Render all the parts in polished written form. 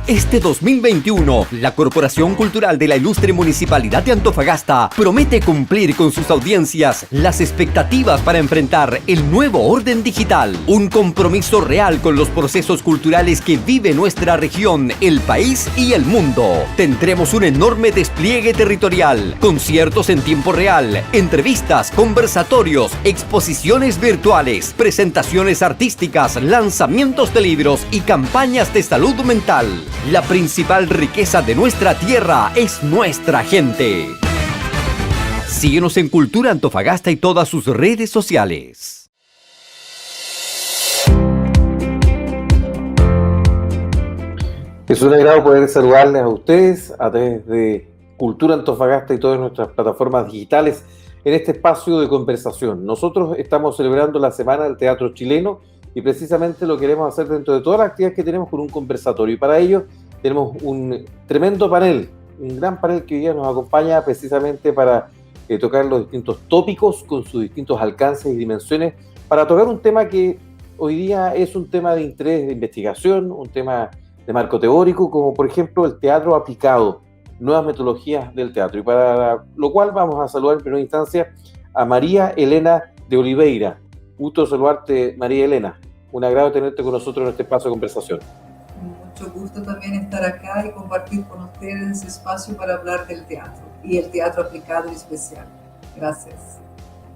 Este 2021, la Corporación Cultural de la Ilustre Municipalidad de Antofagasta promete cumplir con sus audiencias las expectativas para enfrentar el nuevo orden digital. Un compromiso real con los procesos culturales que vive nuestra región, el país y el mundo. Tendremos un enorme despliegue territorial, conciertos en tiempo real, entrevistas, conversatorios, exposiciones virtuales, presentaciones artísticas, lanzamientos de libros y campañas de salud mental. La principal riqueza de nuestra tierra es nuestra gente. Síguenos en Cultura Antofagasta y todas sus redes sociales. Es un agrado poder saludarles a ustedes a través de Cultura Antofagasta y todas nuestras plataformas digitales en este espacio de conversación. Nosotros estamos celebrando la Semana del Teatro Chileno y precisamente lo queremos hacer dentro de todas las actividades que tenemos con un conversatorio. Y para ello tenemos un tremendo panel, un gran panel que hoy día nos acompaña precisamente para tocar los distintos tópicos con sus distintos alcances y dimensiones, para tocar un tema que hoy día es un tema de interés de investigación, un tema de marco teórico, como por ejemplo el teatro aplicado, nuevas metodologías del teatro. Y para lo cual vamos a saludar en primera instancia a María Elena de Oliveira. Gusto saludarte, María Elena. Un agrado tenerte con nosotros en este espacio de conversación. Mucho gusto también estar acá y compartir con ustedes ese espacio para hablar del teatro y el teatro aplicado en especial. Gracias.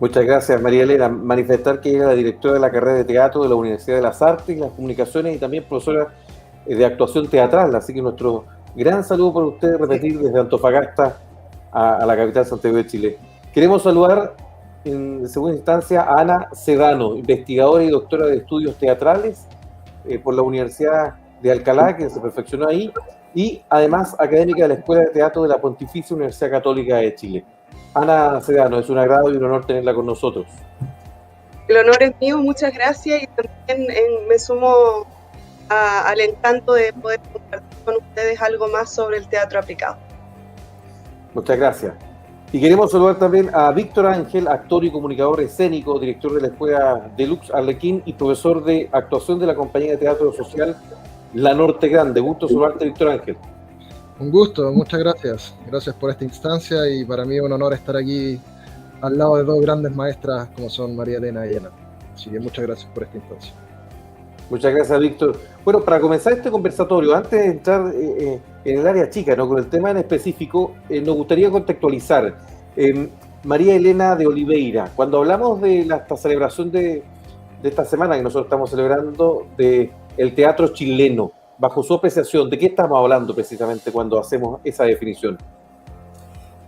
Muchas gracias, María Elena. Manifestar que ella es la directora de la carrera de teatro de la Universidad de las Artes y las Comunicaciones y también profesora de actuación teatral. Así que nuestro gran saludo por ustedes, repetir desde Antofagasta a la capital Santiago de Chile. Queremos saludar en segunda instancia a Ana Sedano, investigadora y doctora de estudios teatrales por la Universidad de Alcalá, que se perfeccionó ahí, y además académica de la Escuela de Teatro de la Pontificia Universidad Católica de Chile. Ana Sedano, es un agrado y un honor tenerla con nosotros. El honor es mío, muchas gracias, y también me sumo al encanto de poder compartir con ustedes algo más sobre el teatro aplicado. Muchas gracias. Y queremos saludar también a Víctor Ángel, actor y comunicador escénico, director de la Escuela Deluxe Arlequín y profesor de actuación de la compañía de teatro social La Norte Grande. Gusto saludarte, Víctor Ángel. Un gusto, muchas gracias. Gracias por esta instancia y para mí es un honor estar aquí al lado de dos grandes maestras como son María Elena y Ana. Así que muchas gracias por esta instancia. Muchas gracias, Víctor. Bueno, para comenzar este conversatorio, antes de entrar en el área chica, ¿no?, con el tema en específico, nos gustaría contextualizar. María Elena de Oliveira, cuando hablamos de esta celebración de esta semana que nosotros estamos celebrando del teatro chileno, bajo su apreciación, ¿de qué estamos hablando precisamente cuando hacemos esa definición?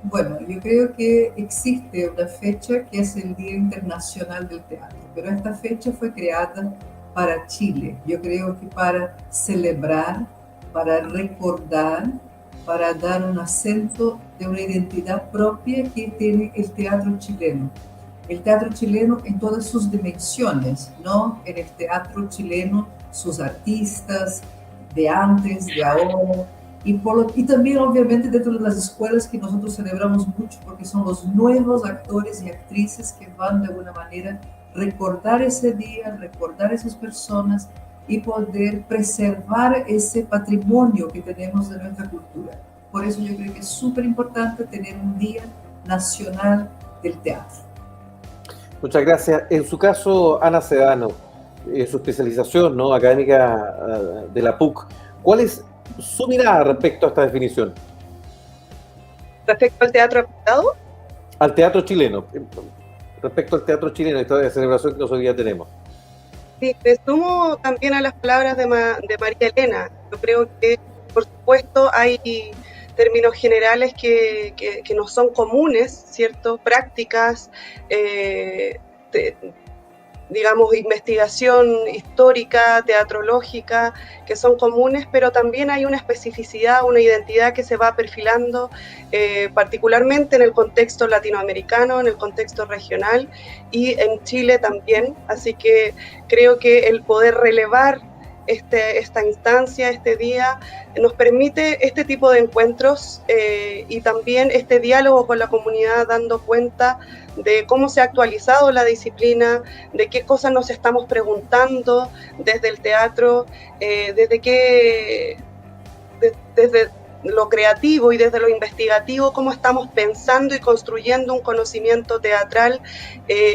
Bueno, yo creo que existe una fecha que es el Día Internacional del Teatro, pero esta fecha fue creada para Chile. Yo creo que para celebrar, para recordar, para dar un acento de una identidad propia que tiene el teatro chileno. El teatro chileno en todas sus dimensiones, ¿no? En el teatro chileno, sus artistas de antes, de ahora, y también obviamente dentro de las escuelas que nosotros celebramos mucho porque son los nuevos actores y actrices que van de alguna manera recordar ese día, recordar esas personas y poder preservar ese patrimonio que tenemos de nuestra cultura. Por eso yo creo que es súper importante tener un Día Nacional del Teatro. Muchas gracias. En su caso, Ana Sedano, su especialización, ¿no?, académica de la PUC, ¿cuál es su mirada respecto a esta definición? ¿Respecto al teatro aplicado? Al teatro chileno. Respecto al teatro chileno, esta celebración que nosotros hoy día tenemos. Sí, me sumo también a las palabras de María Elena. Yo creo que, por supuesto, hay términos generales que no son comunes, ¿cierto? Prácticas, digamos, investigación histórica, teatrológica, que son comunes, pero también hay una especificidad, una identidad que se va perfilando, particularmente en el contexto latinoamericano, en el contexto regional y en Chile también. Así que creo que el poder relevar esta instancia, este día, nos permite este tipo de encuentros y también este diálogo con la comunidad, dando cuenta de cómo se ha actualizado la disciplina, de qué cosas nos estamos preguntando desde el teatro, desde qué desde lo creativo y desde lo investigativo, cómo estamos pensando y construyendo un conocimiento teatral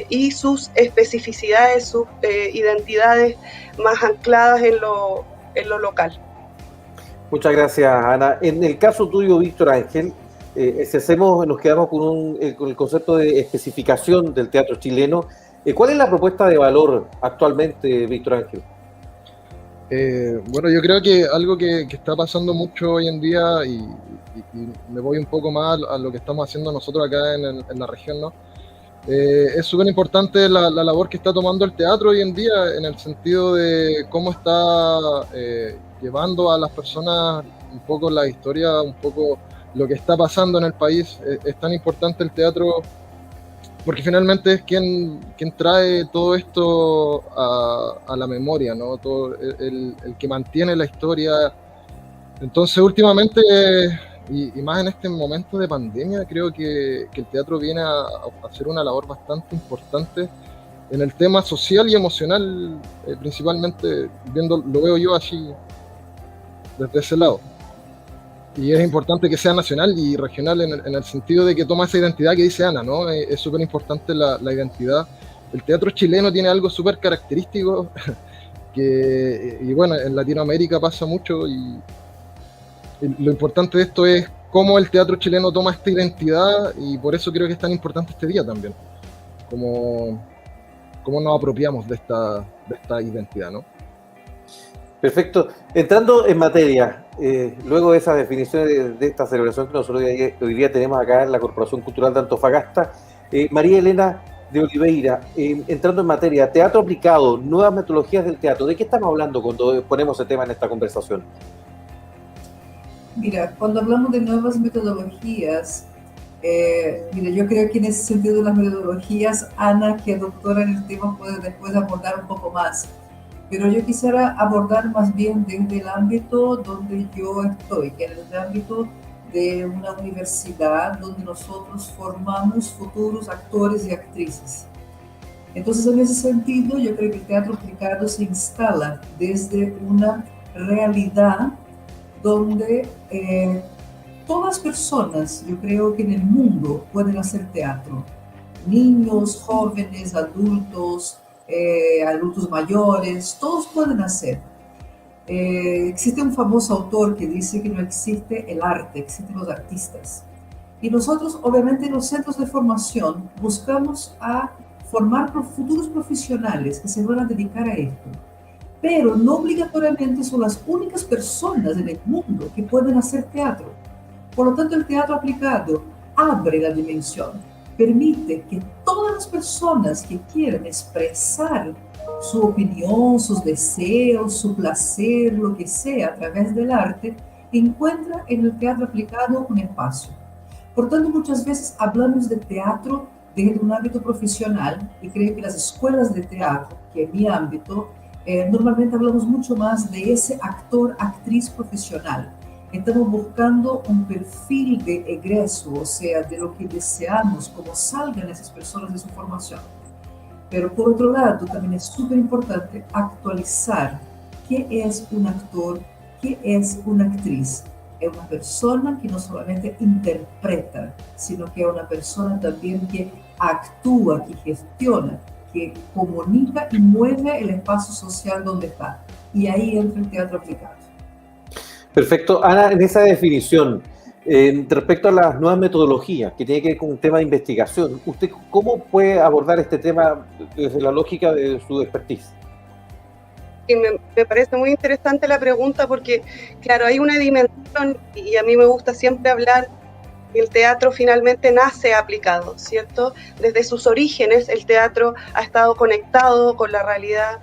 y sus especificidades, sus identidades más ancladas en lo local. Muchas gracias, Ana. En el caso tuyo, Víctor Ángel, nos quedamos con el concepto de especificación del teatro chileno. ¿Cuál es la propuesta de valor actualmente, Víctor Ángel? Bueno, yo creo que algo que está pasando mucho hoy en día, y me voy un poco más a lo que estamos haciendo nosotros acá en la región, ¿no? Es súper importante la labor que está tomando el teatro hoy en día, en el sentido de cómo está llevando a las personas un poco la historia, un poco lo que está pasando en el país. Es tan importante el teatro porque finalmente es quien trae todo esto a la memoria, ¿no? Todo el que mantiene la historia. Entonces, últimamente, y más en este momento de pandemia, creo que el teatro viene a hacer una labor bastante importante en el tema social y emocional, principalmente lo veo yo así, desde ese lado. Y es importante que sea nacional y regional en el sentido de que toma esa identidad que dice Ana, ¿no? Es súper importante la identidad. El teatro chileno tiene algo súper característico y bueno, en Latinoamérica pasa mucho y lo importante de esto es cómo el teatro chileno toma esta identidad, y por eso creo que es tan importante este día también. Cómo nos apropiamos de esta identidad, ¿no? Perfecto. Entrando en materia, luego de esas definiciones de esta celebración que nosotros hoy día tenemos acá en la Corporación Cultural de Antofagasta, María Elena de Oliveira, entrando en materia, teatro aplicado, nuevas metodologías del teatro, ¿de qué estamos hablando cuando ponemos el tema en esta conversación? Mira, cuando hablamos de nuevas metodologías, mira, yo creo que en ese sentido de las metodologías, Ana, que es doctora en el tema, puede después abordar un poco más. Pero yo quisiera abordar más bien desde el ámbito donde yo estoy, que es el ámbito de una universidad donde nosotros formamos futuros actores y actrices. Entonces, en ese sentido, yo creo que el teatro aplicado se instala desde una realidad donde todas las personas, yo creo que en el mundo, pueden hacer teatro. Niños, jóvenes, adultos mayores, todos pueden hacer. Existe un famoso autor que dice que no existe el arte, existen los artistas. Y nosotros, obviamente, en los centros de formación buscamos a formar futuros profesionales que se van a dedicar a esto. Pero no obligatoriamente son las únicas personas en el mundo que pueden hacer teatro. Por lo tanto, el teatro aplicado abre la dimensión, permite que todas las personas que quieran expresar su opinión, sus deseos, su placer, lo que sea, a través del arte, encuentra en el teatro aplicado un espacio. Por tanto, muchas veces hablamos de teatro desde un ámbito profesional, y creo que las escuelas de teatro, que es mi ámbito, normalmente hablamos mucho más de ese actor, actriz profesional. Estamos buscando un perfil de egreso, o sea, de lo que deseamos, cómo salgan esas personas de su formación. Pero por otro lado, también es súper importante actualizar qué es un actor, qué es una actriz. Es una persona que no solamente interpreta, sino que es una persona también que actúa, que gestiona, que comunica y mueve el espacio social donde está. Y ahí entra el teatro aplicado. Perfecto. Ana, en esa definición, respecto a las nuevas metodologías que tiene que ver con un tema de investigación, ¿usted cómo puede abordar este tema desde la lógica de su expertise? Y me parece muy interesante la pregunta porque, claro, hay una dimensión, y a mí me gusta siempre hablar, el teatro finalmente nace aplicado, ¿cierto? Desde sus orígenes el teatro ha estado conectado con la realidad,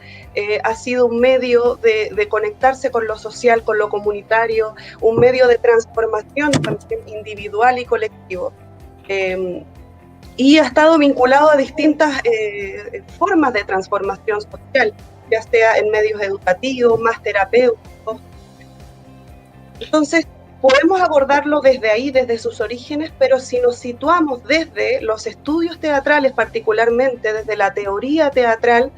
ha sido un medio de conectarse con lo social, con lo comunitario, un medio de transformación también individual y colectivo. Y ha estado vinculado a distintas formas de transformación social, ya sea en medios educativos, más terapéuticos. Entonces, podemos abordarlo desde ahí, desde sus orígenes, pero si nos situamos desde los estudios teatrales, particularmente desde la teoría teatral,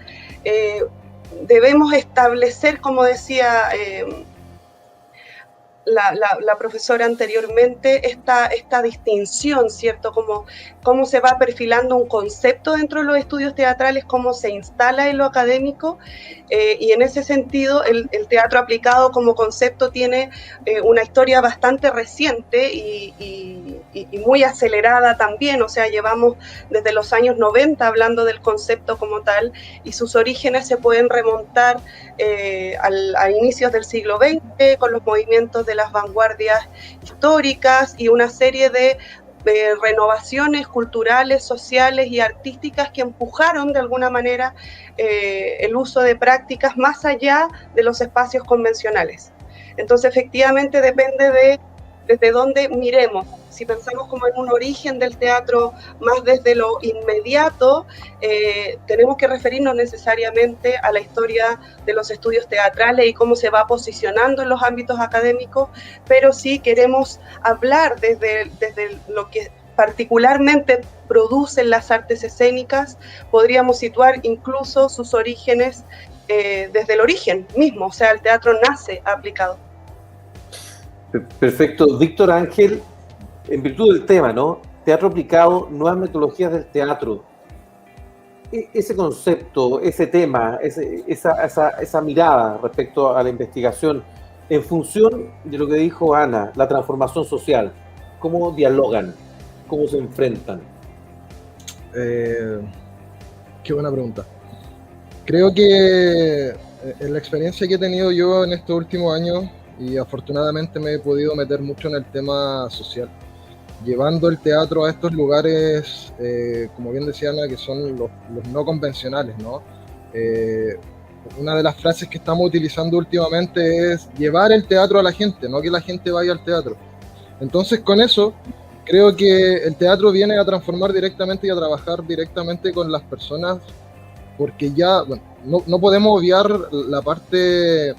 debemos establecer, como decía, la profesora anteriormente, esta distinción, ¿cierto? Cómo se va perfilando un concepto dentro de los estudios teatrales, cómo se instala en lo académico, y en ese sentido el teatro aplicado como concepto tiene una historia bastante reciente y muy acelerada también, o sea, llevamos desde los años 90 hablando del concepto como tal, y sus orígenes se pueden remontar a inicios del siglo XX, con los movimientos de las vanguardias históricas y una serie de renovaciones culturales, sociales y artísticas que empujaron de alguna manera el uso de prácticas más allá de los espacios convencionales. Entonces, efectivamente, depende de desde dónde miremos. Si pensamos como en un origen del teatro más desde lo inmediato, tenemos que referirnos necesariamente a la historia de los estudios teatrales y cómo se va posicionando en los ámbitos académicos, pero si queremos hablar desde lo que particularmente producen las artes escénicas, podríamos situar incluso sus orígenes desde el origen mismo, o sea, el teatro nace aplicado. Perfecto. Víctor Ángel, en virtud del tema, ¿no? Teatro aplicado, nuevas metodologías del teatro. Ese concepto, ese tema, esa mirada respecto a la investigación, en función de lo que dijo Ana, la transformación social, ¿cómo dialogan? ¿Cómo se enfrentan? Qué buena pregunta. Creo que en la experiencia que he tenido yo en estos últimos años, y afortunadamente me he podido meter mucho en el tema social, llevando el teatro a estos lugares, como bien decía Ana, que son los no convencionales, ¿no? Una de las frases que estamos utilizando últimamente es llevar el teatro a la gente, no que la gente vaya al teatro. Entonces, con eso, creo que el teatro viene a transformar directamente y a trabajar directamente con las personas, porque ya, bueno, no podemos obviar la parte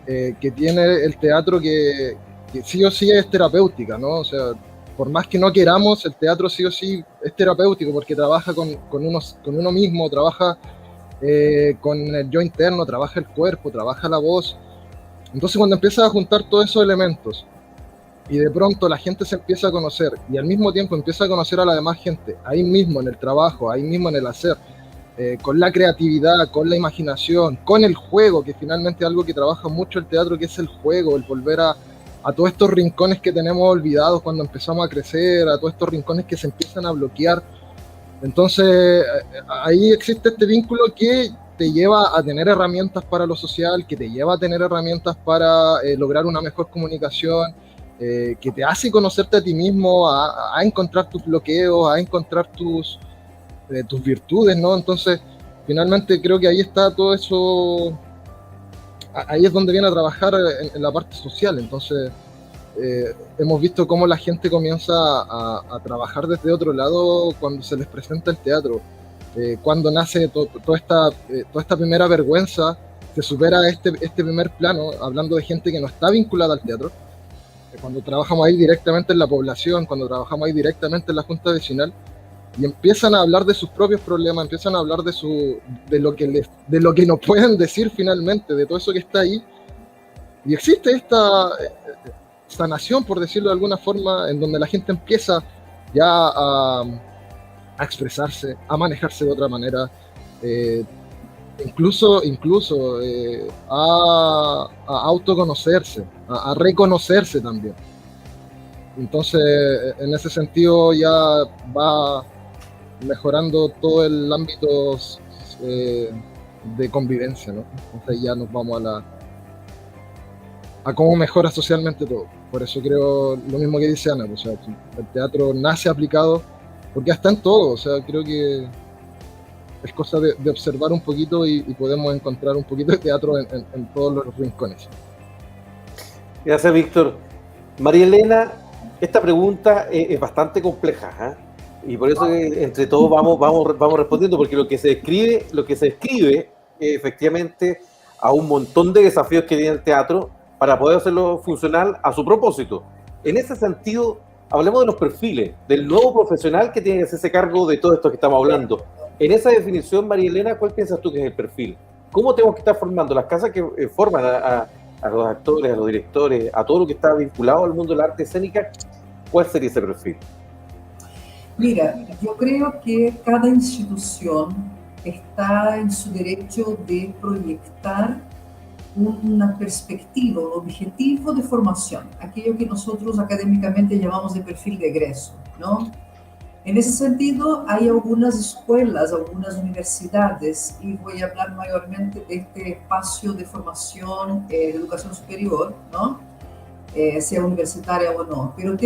que tiene el teatro que sí o sí es terapéutica, ¿no? O sea, por más que no queramos, el teatro sí o sí es terapéutico porque trabaja con uno mismo, trabaja con el yo interno, trabaja el cuerpo, trabaja la voz. Entonces, cuando empiezas a juntar todos esos elementos y de pronto la gente se empieza a conocer y al mismo tiempo empieza a conocer a la demás gente, ahí mismo en el trabajo, ahí mismo en el hacer, con la creatividad, con la imaginación, con el juego, que finalmente es algo que trabaja mucho el teatro, que es el juego, el volver a todos estos rincones que tenemos olvidados cuando empezamos a crecer, a todos estos rincones que se empiezan a bloquear. Entonces, ahí existe este vínculo que te lleva a tener herramientas para lo social, que te lleva a tener herramientas para lograr una mejor comunicación, que te hace conocerte a ti mismo, a encontrar tus bloqueos, a encontrar tus virtudes, ¿no? Entonces, finalmente creo que ahí está todo eso, ahí es donde viene a trabajar en la parte social. Entonces, hemos visto cómo la gente comienza a trabajar desde otro lado cuando se les presenta el teatro, cuando nace toda esta primera vergüenza, se supera este primer plano, hablando de gente que no está vinculada al teatro, cuando trabajamos ahí directamente en la población, cuando trabajamos ahí directamente en la junta vecinal, y empiezan a hablar de sus propios problemas, empiezan a hablar de lo que nos pueden decir finalmente, de todo eso que está ahí. Y existe esta sanación, por decirlo de alguna forma, en donde la gente empieza ya a expresarse, a manejarse de otra manera, incluso a autoconocerse, a reconocerse también. Entonces, en ese sentido ya va mejorando todo el ámbito de convivencia, ¿no? Entonces ya nos vamos a cómo mejora socialmente todo. Por eso creo lo mismo que dice Ana, o sea, el teatro nace aplicado porque está en todo, o sea, creo que es cosa de observar un poquito y podemos encontrar un poquito de teatro en todos los rincones. Gracias, Víctor. María Elena, esta pregunta es bastante compleja, ¿eh? Y por eso entre todos vamos respondiendo, porque lo que se describe efectivamente a un montón de desafíos que tiene el teatro para poder hacerlo funcional a su propósito. En ese sentido, hablemos de los perfiles, del nuevo profesional que tiene que hacerse cargo de todo esto que estamos hablando. En esa definición, María Elena, ¿cuál piensas tú que es el perfil? ¿Cómo tenemos que estar formando las casas que forman a los actores, a los directores, a todo lo que está vinculado al mundo de la arte escénica, ¿cuál sería ese perfil? Mira, yo creo que cada institución está en su derecho de proyectar una perspectiva, un objetivo de formación, aquello que nosotros académicamente llamamos de perfil de egreso, ¿no? En ese sentido, hay algunas escuelas, algunas universidades, y voy a hablar mayormente de este espacio de formación de educación superior, ¿no? Sea universitaria o no, pero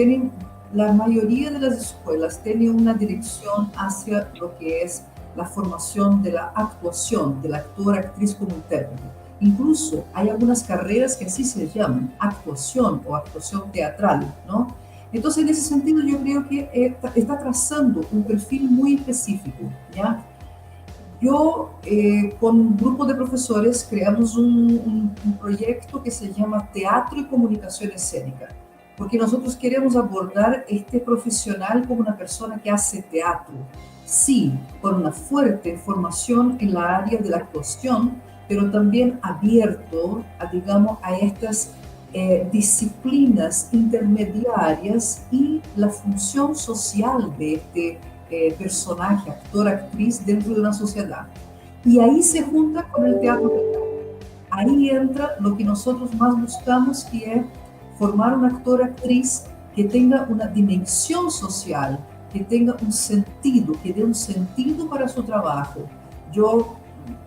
la mayoría de las escuelas tienen una dirección hacia lo que es la formación de la actuación, del actor, actriz como intérprete. Incluso hay algunas carreras que así se llaman, actuación o actuación teatral, ¿no? Entonces, en ese sentido, yo creo que está trazando un perfil muy específico, ¿ya? Yo, con un grupo de profesores, creamos un proyecto que se llama Teatro y Comunicación Escénica, porque nosotros queremos abordar este profesional como una persona que hace teatro, sí, con una fuerte formación en la área de la actuación, pero también abierto a, digamos, a estas disciplinas intermediarias y la función social de este personaje, actor, actriz dentro de una sociedad. Y ahí se junta con el teatro. Ahí entra lo que nosotros más buscamos, que es formar un actor, actriz que tenga una dimensión social, que tenga un sentido, que dé un sentido para su trabajo. Yo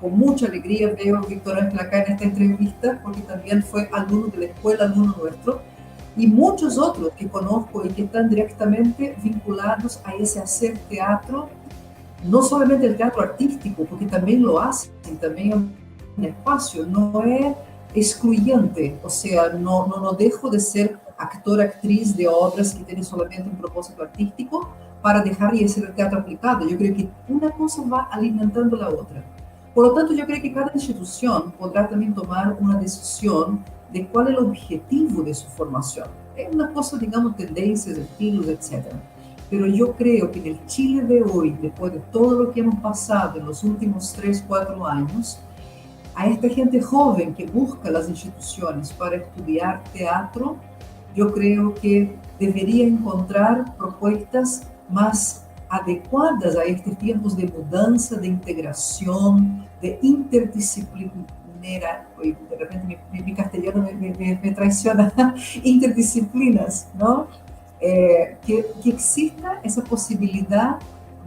con mucha alegría veo a Víctor Ángel acá en esta entrevista, porque también fue alumno de la escuela, alumno nuestro, y muchos otros que conozco y que están directamente vinculados a ese hacer teatro, no solamente el teatro artístico, porque también lo hacen, también es un espacio, no es excluyente, o sea, no dejo de ser actor, actriz de obras que tienen solamente un propósito artístico para dejar de hacer el teatro aplicado. Yo creo que una cosa va alimentando la otra. Por lo tanto, yo creo que cada institución podrá también tomar una decisión de cuál es el objetivo de su formación. Es una cosa, digamos, tendencias, estilos, etc. Pero yo creo que en el Chile de hoy, después de todo lo que hemos pasado en los últimos 3, 4 años, a esta gente joven que busca las instituciones para estudiar teatro, yo creo que debería encontrar propuestas más adecuadas a estos tiempos de mudanza, de integración, de interdisciplina. De repente mi castellano me traiciona, interdisciplinas, ¿no? Que exista esa posibilidad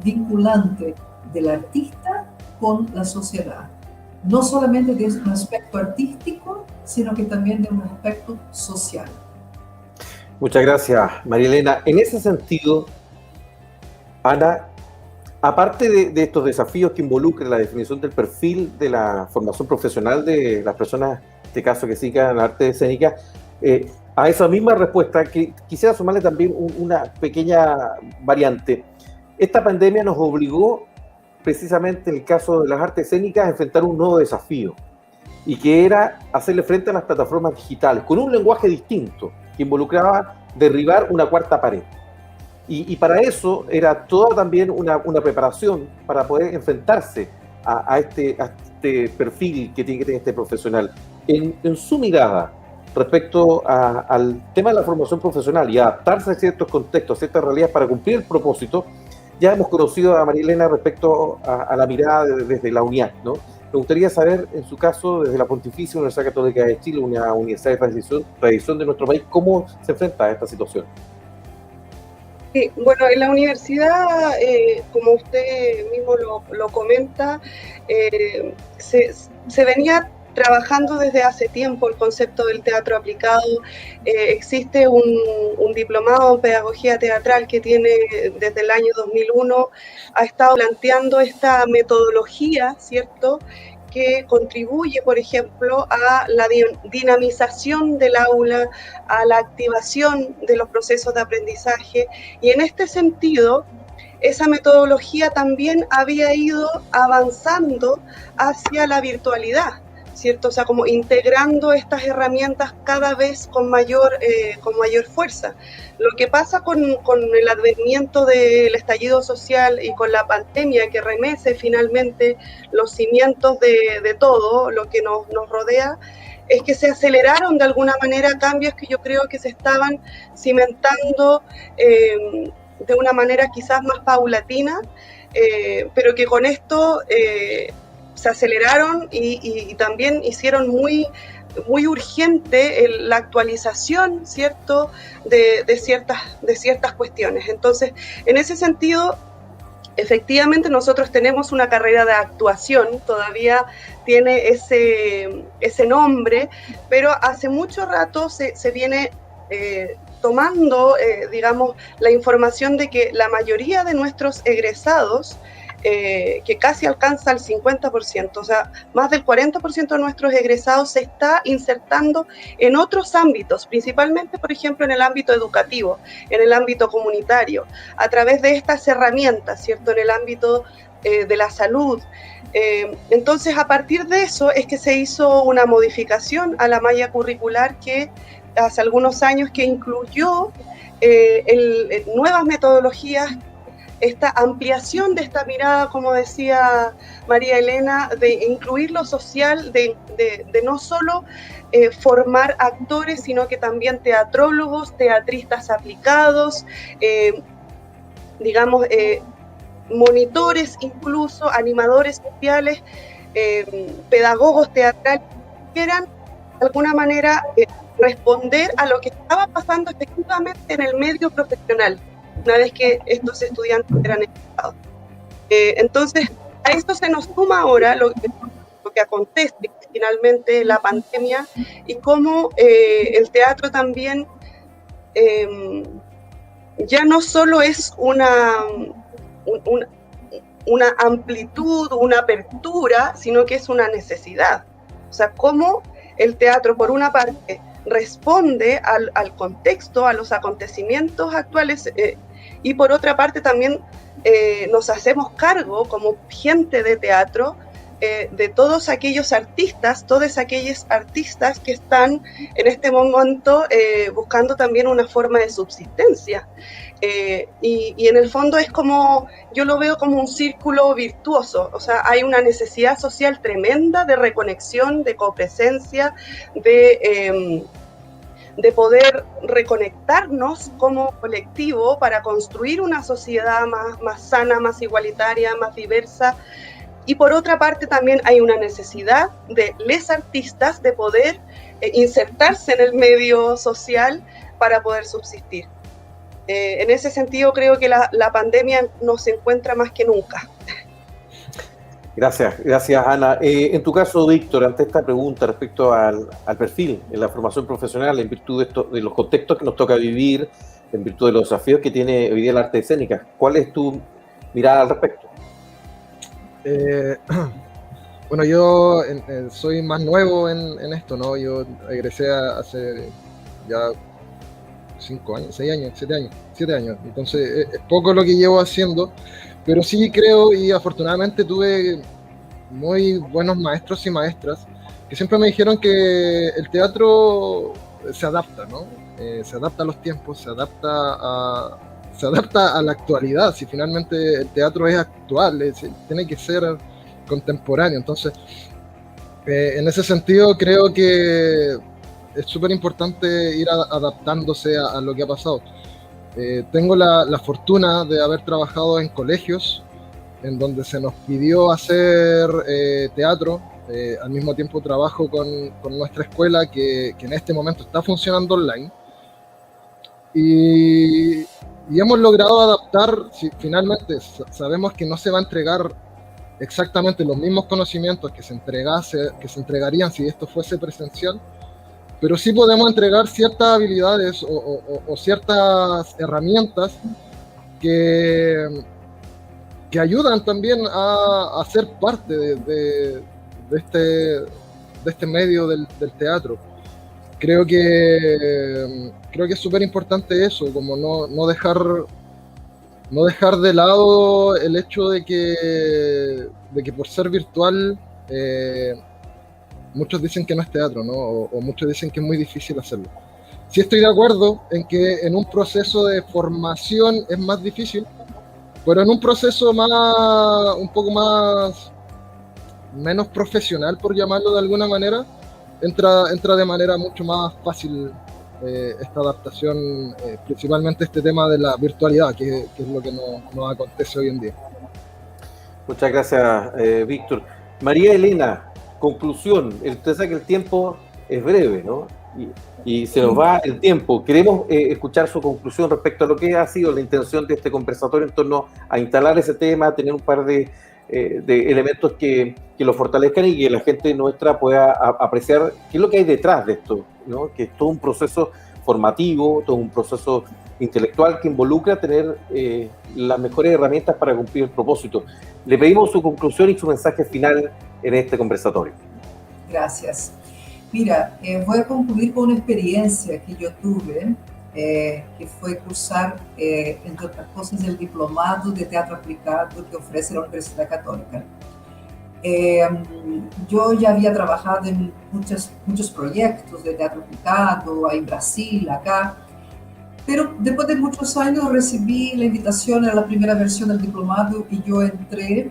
vinculante del artista con la sociedad. No solamente de un aspecto artístico, sino que también de un aspecto social. Muchas gracias, María Elena. En ese sentido, Ana, aparte de estos desafíos que involucran la definición del perfil de la formación profesional de las personas, en este caso que sigan la arte escénica, a esa misma respuesta que quisiera sumarle también una pequeña variante. Esta pandemia nos obligó, precisamente en el caso de las artes escénicas, a enfrentar un nuevo desafío, y que era hacerle frente a las plataformas digitales, con un lenguaje distinto, que involucraba derribar una cuarta pared. Y para eso era toda también una preparación para poder enfrentarse a este perfil que tiene que tener este profesional. En su mirada, respecto al tema de la formación profesional y adaptarse a ciertos contextos, a ciertas realidades para cumplir el propósito, ya hemos conocido a María Elena respecto a la mirada desde la UNIAC, ¿no? Me gustaría saber, en su caso, desde la Pontificia Universidad Católica de Chile, una universidad de tradición de nuestro país, ¿cómo se enfrenta a esta situación? Sí, bueno, en la universidad, como usted mismo lo comenta, se venía trabajando desde hace tiempo el concepto del teatro aplicado. Existe un diplomado en pedagogía teatral que tiene desde el año 2001, ha estado planteando esta metodología, ¿cierto?, que contribuye, por ejemplo, a la dinamización del aula, a la activación de los procesos de aprendizaje. Y en este sentido, esa metodología también había ido avanzando hacia la virtualidad, ¿cierto? O sea, como integrando estas herramientas cada vez con mayor fuerza. Lo que pasa con el advenimiento del estallido social y con la pandemia que remece finalmente los cimientos de todo lo que nos rodea, es que se aceleraron de alguna manera cambios que yo creo que se estaban cimentando de una manera quizás más paulatina, pero que con esto se aceleraron y también hicieron muy urgente la actualización, ¿cierto?, de ciertas cuestiones. Entonces, en ese sentido, efectivamente nosotros tenemos una carrera de actuación, todavía tiene ese nombre, pero hace mucho rato se viene tomando, digamos, la información de que la mayoría de nuestros egresados, que casi alcanza el 50%, o sea, más del 40% de nuestros egresados se está insertando en otros ámbitos, principalmente, por ejemplo, en el ámbito educativo, en el ámbito comunitario, a través de estas herramientas, ¿cierto?, en el ámbito de la salud. Entonces, a partir de eso es que se hizo una modificación a la malla curricular que hace algunos años que incluyó nuevas metodologías, esta ampliación de esta mirada, como decía María Elena, de incluir lo social, de no solo formar actores, sino que también teatrólogos, teatristas aplicados, digamos, monitores incluso, animadores sociales, pedagogos teatrales, que quieran de alguna manera responder a lo que estaba pasando efectivamente en el medio profesional, una vez que estos estudiantes eran educados. Entonces, a esto se nos suma ahora lo que acontece, finalmente la pandemia, y cómo el teatro también ya no solo es una amplitud, una apertura, sino que es una necesidad. O sea, cómo el teatro, por una parte, responde al contexto, a los acontecimientos actuales, y por otra parte también nos hacemos cargo como gente de teatro de todos aquellos artistas, todas aquellas artistas que están en este momento buscando también una forma de subsistencia. Y en el fondo es como, yo lo veo como un círculo virtuoso, o sea, hay una necesidad social tremenda de reconexión, de copresencia, de poder reconectarnos como colectivo para construir una sociedad más sana, más igualitaria, más diversa. Y por otra parte también hay una necesidad de les artistas de poder insertarse en el medio social para poder subsistir. En ese sentido creo que la pandemia nos encuentra más que nunca. Gracias Ana. En tu caso, Víctor, ante esta pregunta respecto al perfil en la formación profesional, en virtud de los contextos que nos toca vivir, en virtud de los desafíos que tiene hoy día el arte escénica, ¿cuál es tu mirada al respecto? Bueno, yo soy más nuevo en esto, ¿no? Yo egresé hace ya 5 años, 6 años, 7 años. Entonces, es poco lo que llevo haciendo, pero sí creo, y afortunadamente tuve muy buenos maestros y maestras que siempre me dijeron que el teatro se adapta, ¿no? Se adapta a los tiempos, se adapta a la actualidad. Si finalmente el teatro es actual, tiene que ser contemporáneo. Entonces, en ese sentido creo que es súper importante ir adaptándose a lo que ha pasado. Tengo la fortuna de haber trabajado en colegios en donde se nos pidió hacer teatro. Al mismo tiempo trabajo con nuestra escuela que en este momento está funcionando online. Y hemos logrado adaptar, finalmente sabemos que no se va a entregar exactamente los mismos conocimientos que se entregarían si esto fuese presencial, pero sí podemos entregar ciertas habilidades o ciertas herramientas que ayudan también a ser parte de este medio del teatro. Creo que es súper importante eso, como no dejar de lado el hecho de que por ser virtual muchos dicen que no es teatro, ¿no? O muchos dicen que es muy difícil hacerlo. Sí estoy de acuerdo en que en un proceso de formación es más difícil, pero en un proceso un poco menos profesional, por llamarlo de alguna manera, entra de manera mucho más fácil esta adaptación, principalmente este tema de la virtualidad, que es lo que nos acontece hoy en día. Muchas gracias, Víctor. María Elena, conclusión. Usted sabe que el tiempo es breve, ¿no? Y se nos va el tiempo. Queremos escuchar su conclusión respecto a lo que ha sido la intención de este conversatorio en torno a instalar ese tema, a tener un par de elementos que lo fortalezcan y que la gente nuestra pueda apreciar qué es lo que hay detrás de esto, ¿no? Que es todo un proceso formativo, todo un proceso intelectual que involucra tener las mejores herramientas para cumplir el propósito. Le pedimos su conclusión y su mensaje final en este conversatorio. Gracias. Mira, voy a concluir con una experiencia que yo tuve, que fue cursar, entre otras cosas, el diplomado de teatro aplicado que ofrece la Universidad Católica. Yo ya había trabajado en muchos proyectos de teatro aplicado, en Brasil, acá, pero después de muchos años recibí la invitación a la primera versión del diplomado y yo entré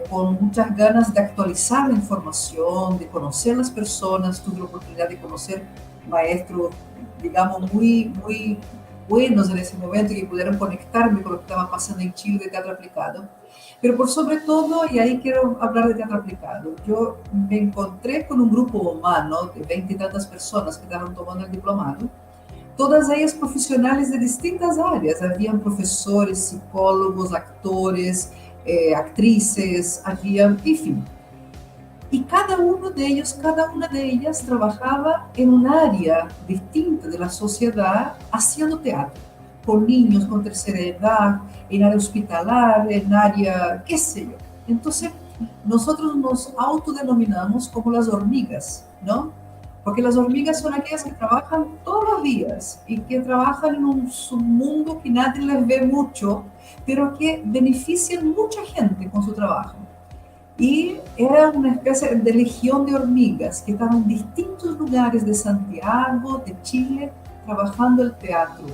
con muchas ganas de actualizar la información, de conocer las personas. Tuve la oportunidad de conocer maestros, digamos, muy buenos en ese momento, que pudieron conectarme con lo que estaba pasando en Chile de teatro aplicado. Pero por sobre todo, y ahí quiero hablar de teatro aplicado, yo me encontré con un grupo humano de 20 y tantas personas que estaban tomando el diplomado, todas ellas profesionales de distintas áreas. Habían profesores, psicólogos, actores, actrices, habían, en fin. Y cada uno de ellos, cada una de ellas trabajaba en un área distinta de la sociedad haciendo teatro, con niños, con tercera edad, en área hospitalar, en área, qué sé yo. Entonces, nosotros nos autodenominamos como las hormigas, ¿no? Porque las hormigas son aquellas que trabajan todos los días y que trabajan en un submundo que nadie les ve mucho, pero que benefician mucha gente con su trabajo. Y era una especie de legión de hormigas que estaban en distintos lugares de Santiago, de Chile, trabajando el teatro.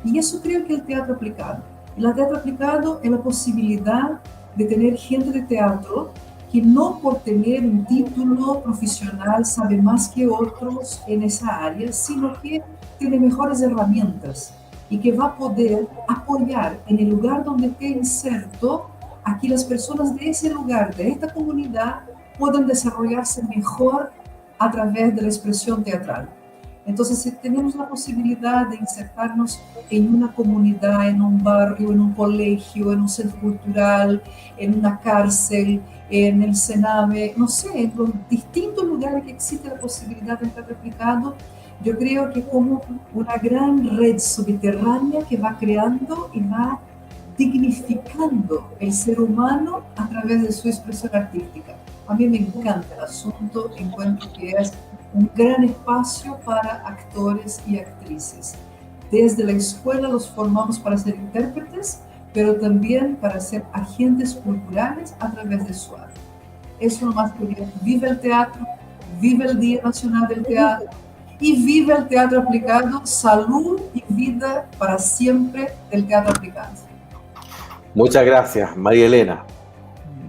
Y eso creo que es el teatro aplicado. El teatro aplicado es la posibilidad de tener gente de teatro que no por tener un título profesional sabe más que otros en esa área, sino que tiene mejores herramientas y que va a poder apoyar en el lugar donde esté inserto a que las personas de ese lugar, de esta comunidad, puedan desarrollarse mejor a través de la expresión teatral. Entonces, si tenemos la posibilidad de insertarnos en una comunidad, en un barrio, en un colegio, en un centro cultural, en una cárcel, en el Sename, no sé, en los distintos lugares que existe la posibilidad de estar replicado, yo creo que como una gran red subterránea que va creando y va dignificando el ser humano a través de su expresión artística. A mí me encanta el asunto, encuentro que es un gran espacio para actores y actrices. Desde la escuela los formamos para ser intérpretes, pero también para ser agentes culturales a través de su arte. Eso nomás quería. Vive el teatro, vive el Día Nacional del Teatro y vive el teatro aplicado. Salud y vida para siempre del teatro aplicado. Muchas gracias, María Elena.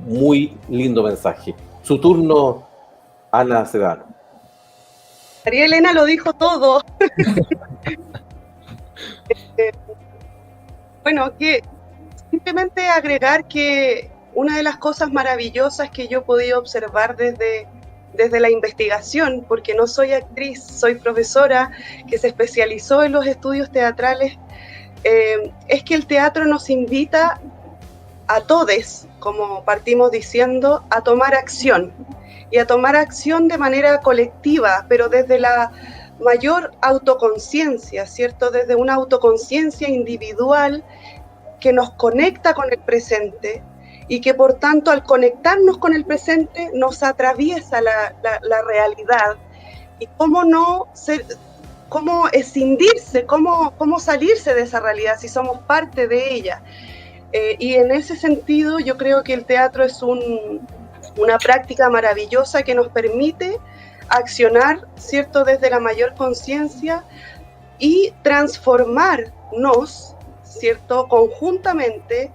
Muy lindo mensaje. Su turno, Ana Sedano. María Elena lo dijo todo. Bueno, que simplemente agregar que una de las cosas maravillosas que yo he podido observar desde la investigación, porque no soy actriz, soy profesora que se especializó en los estudios teatrales, es que el teatro nos invita a todos, como partimos diciendo, a tomar acción, y a tomar acción de manera colectiva, pero desde la mayor autoconciencia, ¿cierto? Desde una autoconciencia individual que nos conecta con el presente y que por tanto al conectarnos con el presente nos atraviesa la realidad. Y cómo escindirse, cómo salirse de esa realidad si somos parte de ella. Y en ese sentido yo creo que el teatro es una práctica maravillosa que nos permite accionar, ¿cierto?, desde la mayor conciencia y transformarnos, ¿cierto?, conjuntamente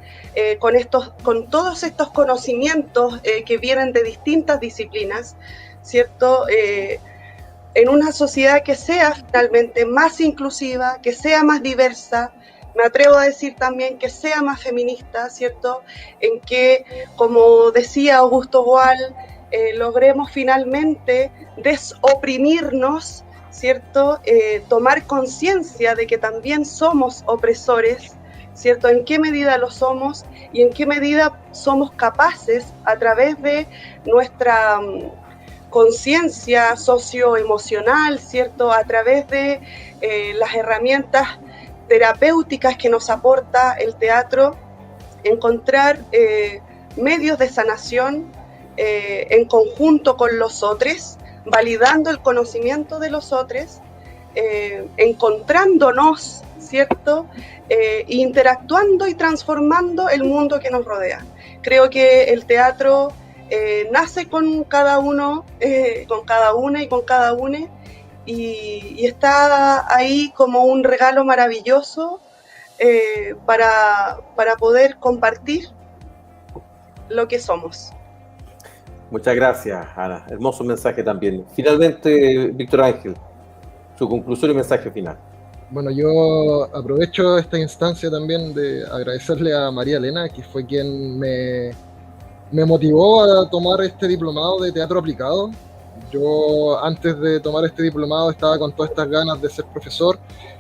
con todos estos conocimientos que vienen de distintas disciplinas, ¿cierto?, en una sociedad que sea finalmente más inclusiva, que sea más diversa, me atrevo a decir también que sea más feminista, ¿cierto? En que, como decía Augusto Boal, logremos finalmente desoprimirnos, ¿cierto? Tomar conciencia de que también somos opresores, ¿cierto? En qué medida lo somos y en qué medida somos capaces, a través de nuestra conciencia socioemocional, ¿cierto? A través de las herramientas terapéuticas que nos aporta el teatro, encontrar medios de sanación en conjunto con los otros, validando el conocimiento de los otros, encontrándonos, ¿cierto? Interactuando y transformando el mundo que nos rodea. Creo que el teatro nace con cada uno, con cada una y con cada una, y está ahí como un regalo maravilloso para poder compartir lo que somos. Muchas gracias, Ana. Hermoso mensaje también. Finalmente, Víctor Ángel, su conclusión y mensaje final. Bueno, yo aprovecho esta instancia también de agradecerle a María Elena, que fue quien me motivó a tomar este diplomado de teatro aplicado. Yo antes de tomar este diplomado estaba con todas estas ganas de ser profesor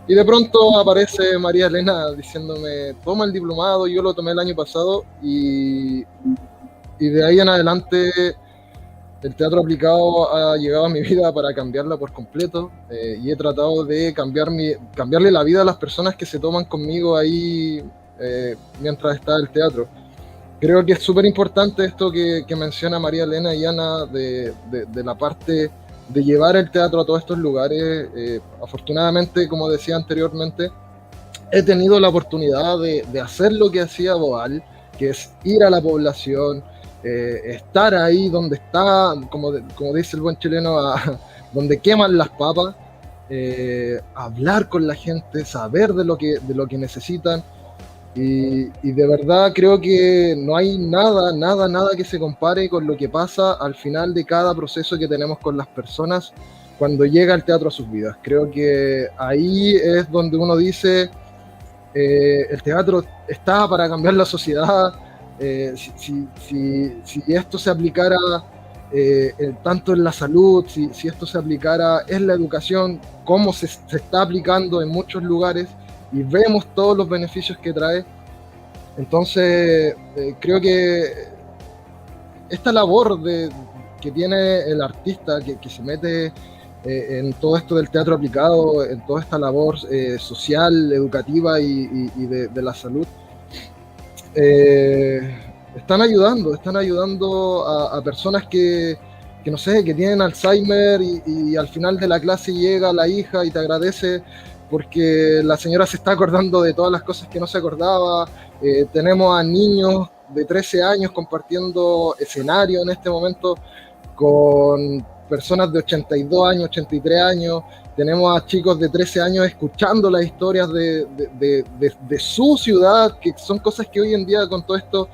y de pronto aparece María Elena diciéndome, toma el diplomado. Yo lo tomé el año pasado y de ahí en adelante el teatro aplicado ha llegado a mi vida para cambiarla por completo, y he tratado de cambiarle la vida a las personas que se toman conmigo ahí mientras está el teatro. Creo que es súper importante esto que menciona María Elena y Ana de la parte de llevar el teatro a todos estos lugares. Afortunadamente, como decía anteriormente, he tenido la oportunidad de hacer lo que hacía Boal, que es ir a la población, estar ahí donde está, como dice el buen chileno, donde queman las papas, hablar con la gente, saber de lo que necesitan. Y de verdad creo que no hay nada que se compare con lo que pasa al final de cada proceso que tenemos con las personas cuando llega el teatro a sus vidas. Creo que ahí es donde uno dice, el teatro está para cambiar la sociedad. Si esto se aplicara tanto en la salud, si esto se aplicara en la educación, como se está aplicando en muchos lugares, y vemos todos los beneficios que trae. Entonces creo que esta labor que tiene el artista que se mete en todo esto del teatro aplicado, en toda esta labor social, educativa y de la salud, están ayudando a personas que no sé, que tienen Alzheimer y al final de la clase llega la hija y te agradece porque la señora se está acordando de todas las cosas que no se acordaba. Tenemos a niños de 13 años compartiendo escenario en este momento con personas de 82 años, 83 años. Tenemos a chicos de 13 años escuchando las historias de su ciudad, que son cosas que hoy en día con todos estos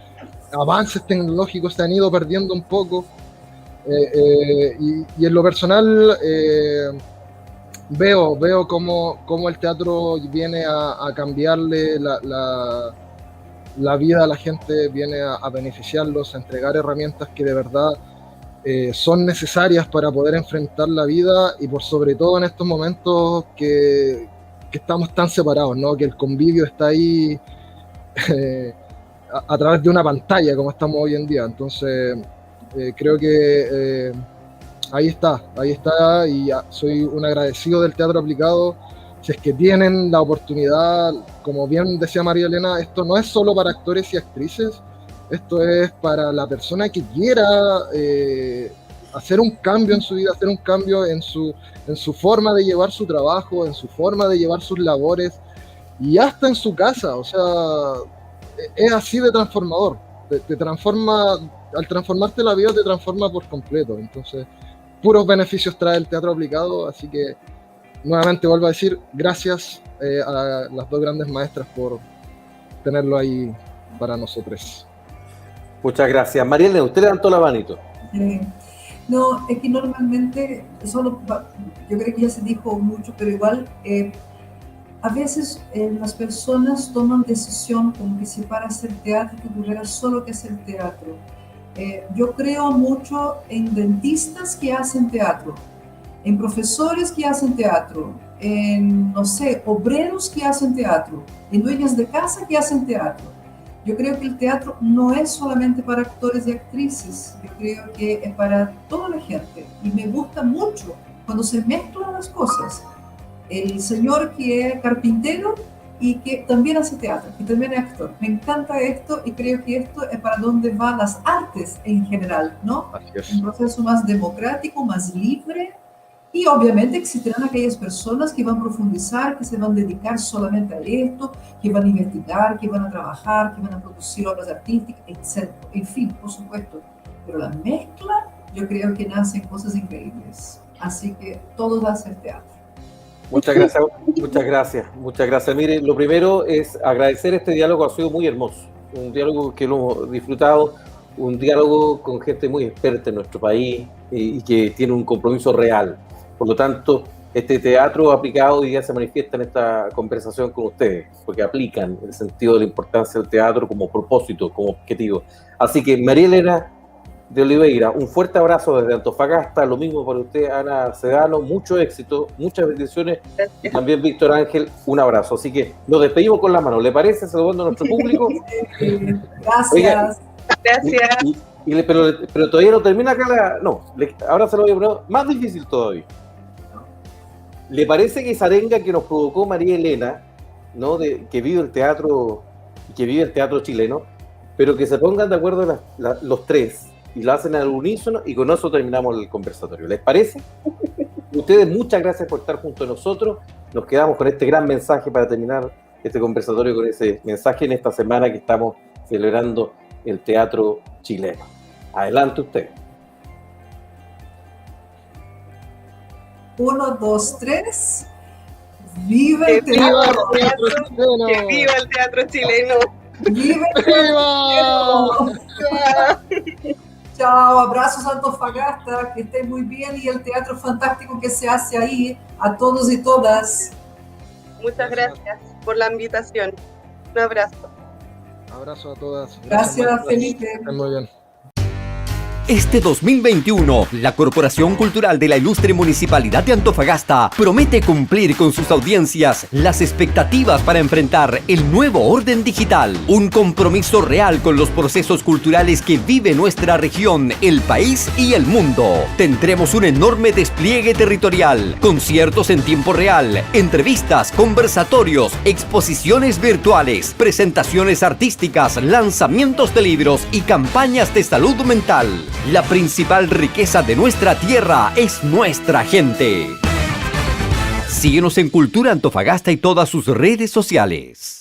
avances tecnológicos se han ido perdiendo un poco. Y en lo personal veo cómo el teatro viene a cambiarle la vida a la gente, viene a beneficiarlos, a entregar herramientas que de verdad son necesarias para poder enfrentar la vida, y por sobre todo en estos momentos que estamos tan separados, ¿no? Que el convivio está ahí a través de una pantalla como estamos hoy en día. Entonces creo que ahí está, y soy un agradecido del teatro aplicado. Si es que tienen la oportunidad, como bien decía María Elena, esto no es solo para actores y actrices, esto es para la persona que quiera hacer un cambio en su vida, hacer un cambio en su forma de llevar su trabajo, en su forma de llevar sus labores, y hasta en su casa. O sea, es así de transformador, te transforma. Al transformarte la vida te transforma por completo. Entonces, puros beneficios trae el teatro aplicado, así que nuevamente vuelvo a decir gracias a las dos grandes maestras por tenerlo ahí para nosotros. Muchas gracias. Marielena, usted levantó la manito. No, es que normalmente, yo creo que ya se dijo mucho, pero igual a veces las personas toman decisión como que si para hacer teatro tuviera solo que hacer teatro. Yo creo mucho en dentistas que hacen teatro, en profesores que hacen teatro, en, no sé, obreros que hacen teatro, en dueñas de casa que hacen teatro. Yo creo que el teatro no es solamente para actores y actrices, yo creo que es para toda la gente. Y me gusta mucho cuando se mezclan las cosas. El señor que es carpintero y que también hace teatro, que también es actor. Me encanta esto y creo que esto es para donde van las artes en general, ¿no? Así es. Un proceso más democrático, más libre. Y obviamente existirán aquellas personas que van a profundizar, que se van a dedicar solamente a esto, que van a investigar, que van a trabajar, que van a producir obras artísticas, etc. En fin, por supuesto. Pero la mezcla, yo creo que nacen cosas increíbles. Así que todos hacen teatro. Muchas gracias, muchas gracias, muchas gracias. Mire, lo primero es agradecer este diálogo, ha sido muy hermoso, un diálogo que lo hemos disfrutado, un diálogo con gente muy experta en nuestro país y que tiene un compromiso real. Por lo tanto, este teatro aplicado hoy día se manifiesta en esta conversación con ustedes, porque aplican el sentido de la importancia del teatro como propósito, como objetivo. Así que, María Elena de Oliveira, un fuerte abrazo desde Antofagasta, lo mismo para usted, Ana Sedano, mucho éxito, muchas bendiciones, y también Víctor Ángel, un abrazo. Así que nos despedimos con las manos, ¿le parece? Saludando a nuestro público. Gracias. Oiga, Gracias. pero todavía no termina acá ahora se lo voy a poner más difícil todavía. ¿Le parece que esa arenga que nos provocó María Elena, ¿no? Que vive el teatro chileno, pero que se pongan de acuerdo los tres y lo hacen al unísono y con eso terminamos el conversatorio? ¿Les parece? Ustedes, muchas gracias por estar junto a nosotros. Nos quedamos con este gran mensaje para terminar este conversatorio, con ese mensaje en esta semana que estamos celebrando el teatro chileno. Adelante usted. 1, 2, 3. ¡Viva el ¡Viva teatro! el teatro chileno! ¡Que viva el teatro chileno! ¡Viva el teatro chileno! Chao, abrazos a Antofagasta, que estén muy bien y el teatro fantástico que se hace ahí, a todos y todas. Muchas gracias por la invitación. Un abrazo. Abrazo a todas. Gracias, Felipe. Estén muy bien. Este 2021, la Corporación Cultural de la Ilustre Municipalidad de Antofagasta promete cumplir con sus audiencias las expectativas para enfrentar el nuevo orden digital, un compromiso real con los procesos culturales que vive nuestra región, el país y el mundo. Tendremos un enorme despliegue territorial, conciertos en tiempo real, entrevistas, conversatorios, exposiciones virtuales, presentaciones artísticas, lanzamientos de libros y campañas de salud mental. La principal riqueza de nuestra tierra es nuestra gente. Síguenos en Cultura Antofagasta y todas sus redes sociales.